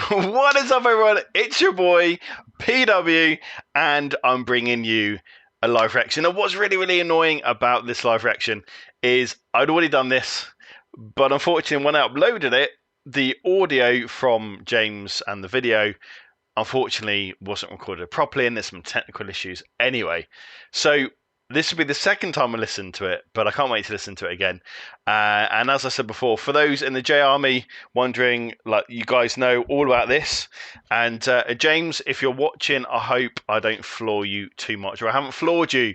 What is up, everyone? It's your boy PW, and I'm bringing you a live reaction. And what's really annoying about this live reaction is I'd already done this, but unfortunately, when I uploaded it, the audio from James and the video unfortunately wasn't recorded properly, and there's some technical issues anyway. So this will be the second time I listen to it, but I can't wait to listen to it again. And as I said before, for those in the J Army wondering, like, you guys know all about this. And James, if you're watching, I hope I don't floor you too much, or I haven't floored you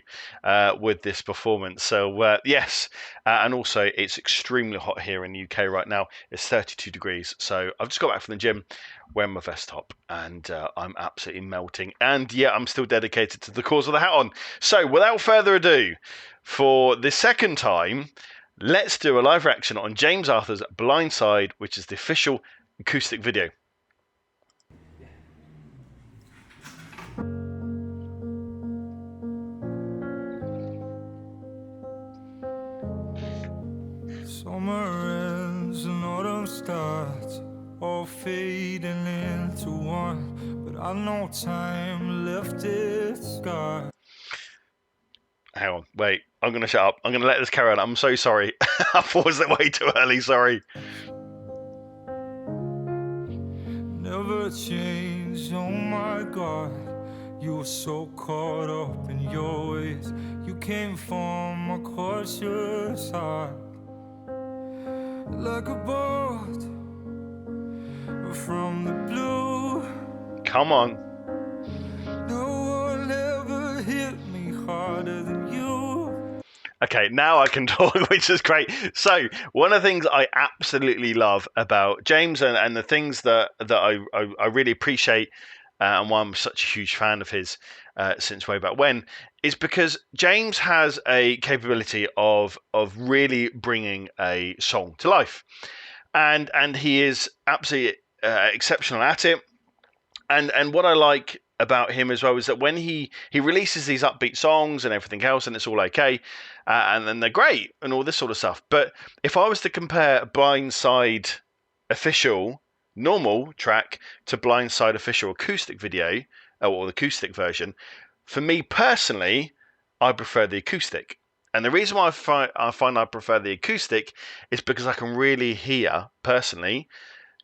with this performance. So yes, and also it's extremely hot here in the UK right now. It's 32 degrees. So I've just got back from the gym, wearing my vest top, and I'm absolutely melting. And yeah, I'm still dedicated to the cause of the hat on. So without further ado, for the second time, let's do a live reaction on James Arthur's Blindside, which is the official acoustic video. Summer ends and autumn starts, all fading into one, but I know time left its scar. Hang on, wait, I'm going to shut up. I'm going to let this carry on. I'm so sorry. I paused it way too early, sorry. Never change, oh my God. You were so caught up in your ways. You came from a cautious heart, like a bolt from the blue. Come on. No one ever hit me harder than you. Okay, now I can talk, which is great. So one of the things I absolutely love about James, and the things that I really appreciate, and why I'm such a huge fan of his since way back when, is because James has a capability of really bringing a song to life, and he is absolutely exceptional at it. And what I like about him as well is that when he releases these upbeat songs and everything else, and it's all okay, and then they're great and all this sort of stuff. But if I was to compare Blindside official normal track to Blindside official acoustic video, or the acoustic version, for me personally, I prefer the acoustic. And the reason why I find I prefer the acoustic is because I can really hear personally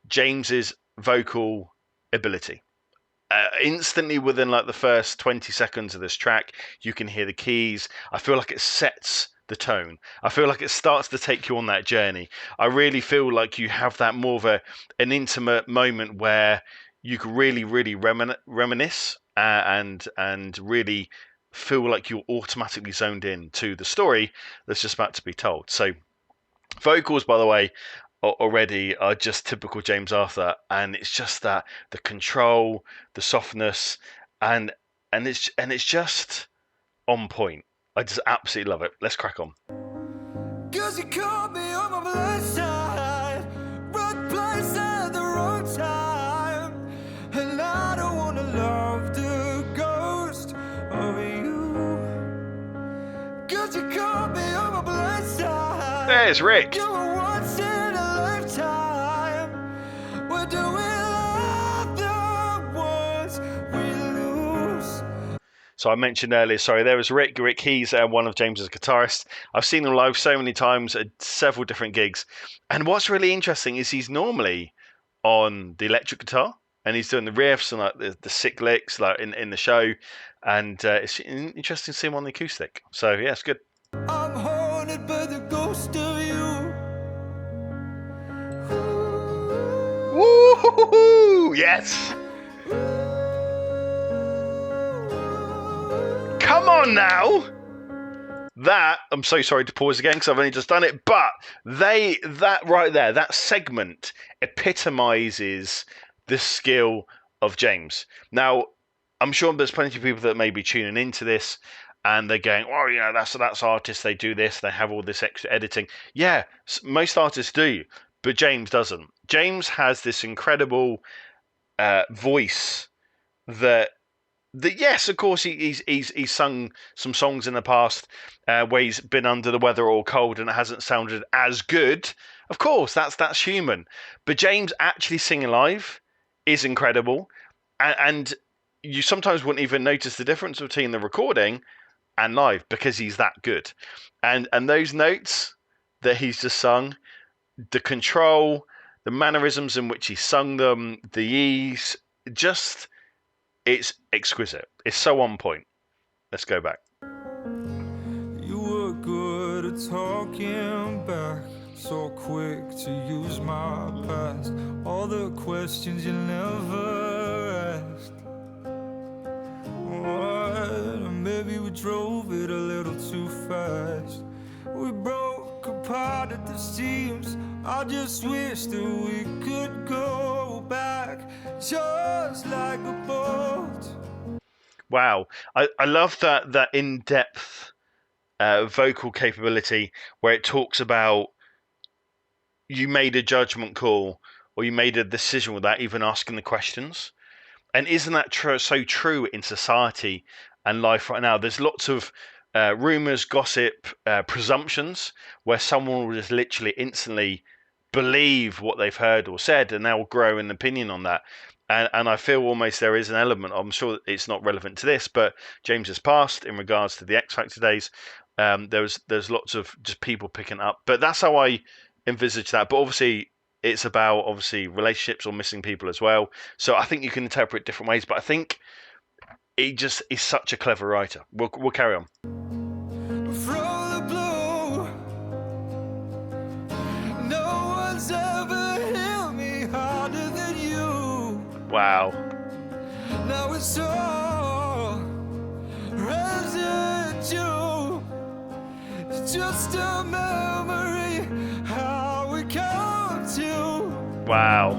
James's vocal ability. Instantly within like the first 20 seconds of this track, you can hear the keys. I feel like it sets the tone. I feel like it starts to take you on that journey. I really feel like you have that more of an intimate moment where you can really reminisce and really feel like you're automatically zoned in to the story that's just about to be told. So vocals, by the way, already are just typical James Arthur, and it's just that the control, the softness, and it's just on point. I just absolutely love it. Let's crack on. 'Cause you caught me on my blind side, right place at the wrong time, and I don't wanna love the ghost of you. 'Cause you caught me on my blind side. There's Rick. You were once in a lifetime. We're doing love the ones we lose. So I mentioned earlier, sorry, there was Rick. Rick, he's one of James's guitarists. I've seen him live so many times at several different gigs. And what's really interesting is he's normally on the electric guitar, and he's doing the riffs and like the sick licks like in the show. And it's interesting to see him on the acoustic. So yeah, it's good. I'm haunted by the ghost of you. Woo! Yes! Come on now! That, I'm so sorry to pause again because I've only just done it, but that right there, that segment epitomizes the skill of James. Now, I'm sure there's plenty of people that may be tuning into this and they're going, oh, you know, that's artists, they do this, they have all this extra editing. Yeah, most artists do, but James doesn't. James has this incredible voice that yes, of course, he's sung some songs in the past where he's been under the weather or cold and it hasn't sounded as good. Of course, that's human. But James actually singing live is incredible, and you sometimes wouldn't even notice the difference between the recording and live because he's that good. And those notes that he's just sung, the control, the mannerisms in which he sung them, the ease, just it's exquisite. It's so on point. Let's go back. You were good at talking back, so quick to use my past, all the questions you never asked. What? Maybe we drove it a little too fast. We broke apart at the seams. I just wish that we could go back, just like a boat. Wow, I love that in depth vocal capability where it talks about you made a judgment call or you made a decision without even asking the questions. And isn't that so true in society and life right now? There's lots of rumors, gossip, presumptions where someone will just literally instantly believe what they've heard or said, and they'll grow an opinion on that. And I feel almost there is an element. I'm sure it's not relevant to this, but James has passed in regards to the X Factor days. There's lots of just people picking up, but that's how I envisage that. But obviously, it's about obviously relationships or missing people as well. So I think you can interpret different ways, but I think he just is such a clever writer. We'll carry on. From the blue, no one's ever hit me harder than you. Wow. Now it's all residue. It's just a memory how we come to. Wow.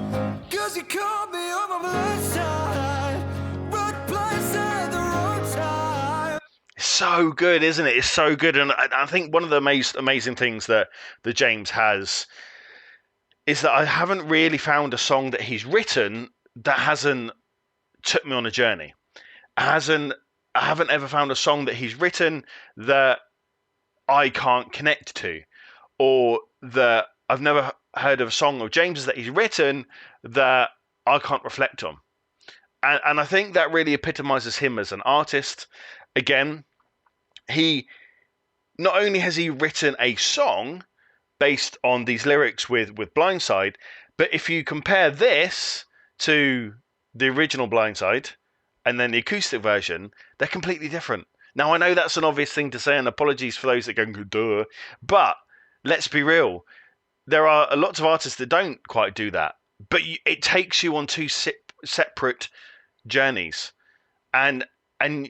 'Cause you caught me on my blind side, right place at the wrong time. So good, isn't it? It's so good. And I think one of the most amazing things that James has is that I haven't really found a song that he's written that hasn't took me on a journey. I haven't ever found a song that he's written that I can't connect to, or that I've never heard of a song of James's that he's written that I can't reflect on. And I think that really epitomizes him as an artist. Again, he not only has he written a song based on these lyrics with Blindside, but if you compare this to the original Blindside and then the acoustic version, they're completely different. Now, I know that's an obvious thing to say, and apologies for those that go, duh, but let's be real. There are lots of artists that don't quite do that, but it takes you on two separate journeys, and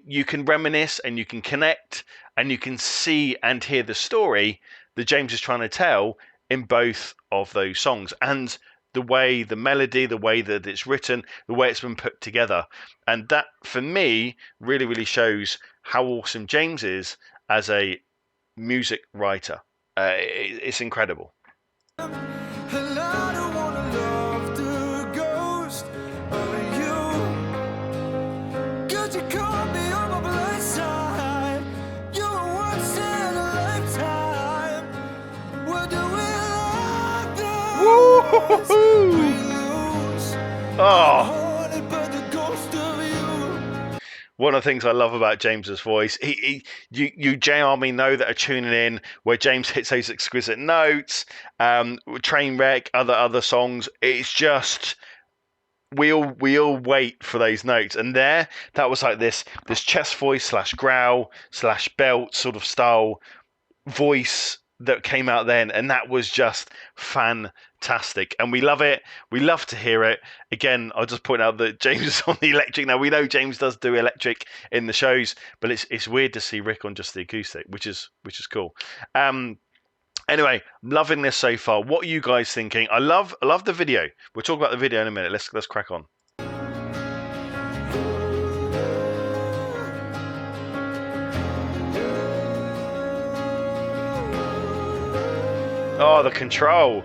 you can reminisce and you can connect and you can see and hear the story that James is trying to tell in both of those songs, and the way the melody, the way that it's written, the way it's been put together. And that for me really, really shows how awesome James is as a music writer. It's incredible. And I don't wanna love the ghost of you. 'Cause you caught me on my blind side. You were once in a lifetime. What do we like this? We lose. Oh, Haunted by the ghost of you. one of the things I love about James's voice, you JR know that are tuning in where James hits those exquisite notes, Trainwreck, other songs. It's just we all wait for those notes, and that was like this chest voice / growl / belt sort of style voice that came out then, and that was just fantastic, and we love it. We love to hear it. Again, I'll just point out that James is on the electric. Now, we know James does do electric in the shows, but it's weird to see Rick on just the acoustic, which is cool. Anyway, loving this so far. What are you guys thinking? I love the video. We'll talk about the video in a minute. Let's crack on. Oh, the control.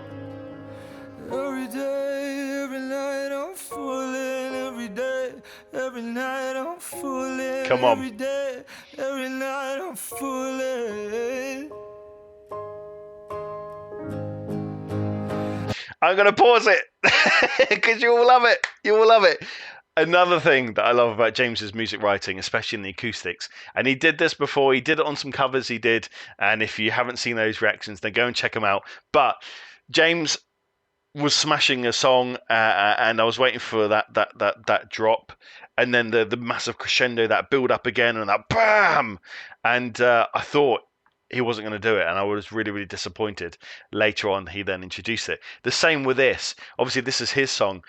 Every day, every night I'm fooling. Every day, every night I'm fooling. Come on. Every day, every night I'm fooling. I'm going to pause it. because you will love it. You will love it. Another thing that I love about James's music writing, especially in the acoustics, and he did this before. He did it on some covers. He did, and if you haven't seen those reactions, then go and check them out. But James was smashing a song, and I was waiting for that drop, and then the massive crescendo, that build up again, and that bam, and I thought he wasn't going to do it, and I was really, really disappointed. Later on, he then introduced it. The same with this. Obviously, this is his song.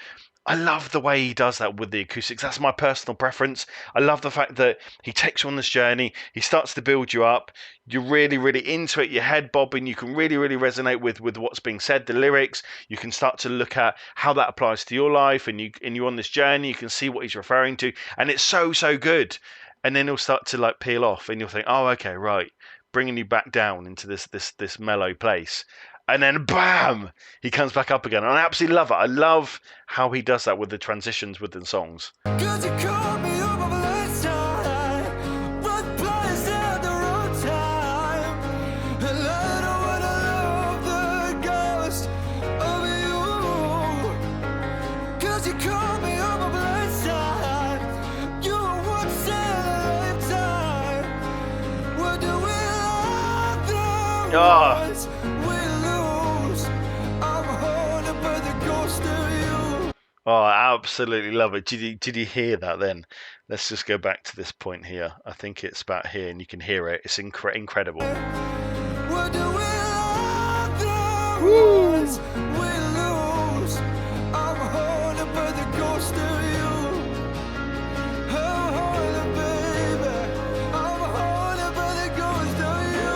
I love the way he does that with the acoustics. That's my personal preference. I love the fact that he takes you on this journey. He starts to build you up. You're really, really into it. Your head bobbing. You can really, really resonate with what's being said, the lyrics. You can start to look at how that applies to your life, and you're on this journey. You can see what he's referring to, and it's so, so good. And then he'll start to like peel off, and you'll think, oh, okay, right, bringing you back down into this mellow place. And then bam, he comes back up again. And I absolutely love it. I love how he does that with the transitions within songs. Cause you caught me on my Blindside, right place at the wrong time, and I don't wanna love the ghost of you. Cause you caught me on my Blindside, you were once in a lifetime. What do we love the ones we lose? I'm haunted by the ghost of you. Oh, I absolutely love it. Did you hear that then? Let's just go back to this point here. I think it's about here, and you can hear it. It's incredible. What do we love the ones we lose? I'm haunted by the ghost of you. I'm haunted, baby. I'm haunted by the ghost of you.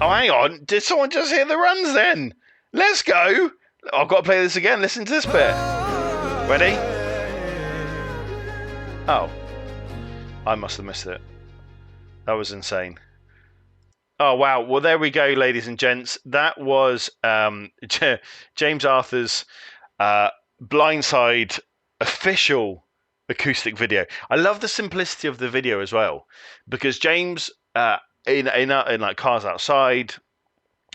Oh, hang on. Did someone just hear the runs then? Let's go. I've got to play this again. Listen to this bit. Ready? Oh. I must have missed it. That was insane. Oh, wow. Well, there we go, ladies and gents. That was James Arthur's Blindside official acoustic video. I love the simplicity of the video as well, because James, in like Cars Outside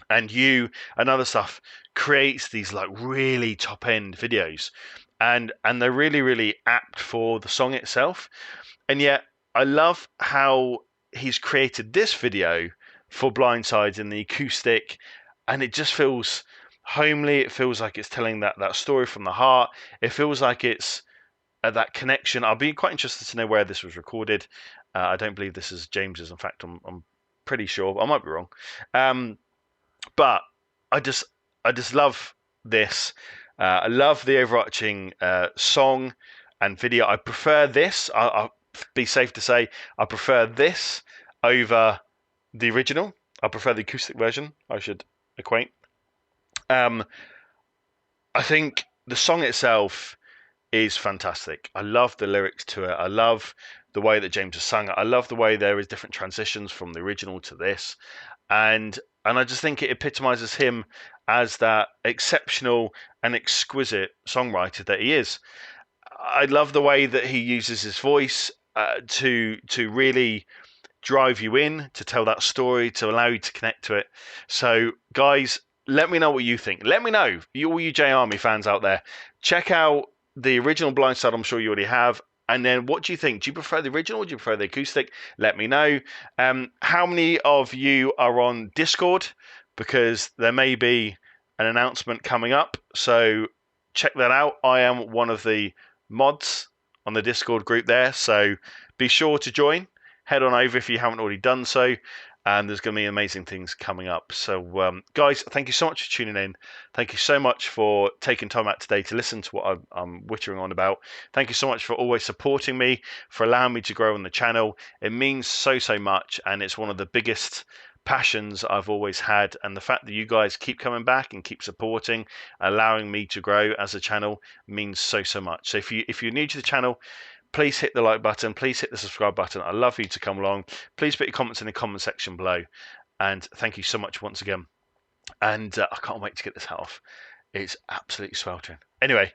and You and other stuff, creates these like really top end videos, and they're really, really apt for the song itself. And yet I love how he's created this video for Blindside in the acoustic, and it just feels homely. It feels like it's telling that story from the heart. It feels like it's that connection. I'll be quite interested to know where this was recorded. I don't believe this is James's. In fact, I'm pretty sure. I might be wrong. But I just love this. I love the overarching song and video. I prefer this. I'll be safe to say I prefer this over the original. I prefer the acoustic version. I should acquaint. I think the song itself is fantastic. I love the lyrics to it. I love the way that James has sung it. I love the way there is different transitions from the original to this, and I just think it epitomizes him as that exceptional and exquisite songwriter that he is. I love the way that he uses his voice to really drive you in, to tell that story, to allow you to connect to it. So, guys, let me know what you think. Let me know, all you J Army fans out there. Check out the original Blindside. I'm sure you already have. And then what do you think? Do you prefer the original or do you prefer the acoustic? Let me know. How many of you are on Discord? Because there may be an announcement coming up. So check that out. I am one of the mods on the Discord group there. So be sure to join. Head on over if you haven't already done so. And there's going to be amazing things coming up. So, guys, thank you so much for tuning in. Thank you so much for taking time out today to listen to what I'm wittering on about. Thank you so much for always supporting me, for allowing me to grow on the channel. It means so, so much, and it's one of the biggest passions I've always had. And the fact that you guys keep coming back and keep supporting, allowing me to grow as a channel means so, so much. So if you're new to the channel, please hit the like button. Please hit the subscribe button. I'd love for you to come along. Please put your comments in the comment section below. And thank you so much once again. And I can't wait to get this hat off. It's absolutely sweltering. Anyway,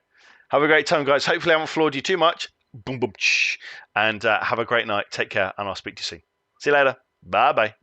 have a great time, guys. Hopefully I haven't floored you too much. Boom, boom, shh. And have a great night. Take care, and I'll speak to you soon. See you later. Bye-bye.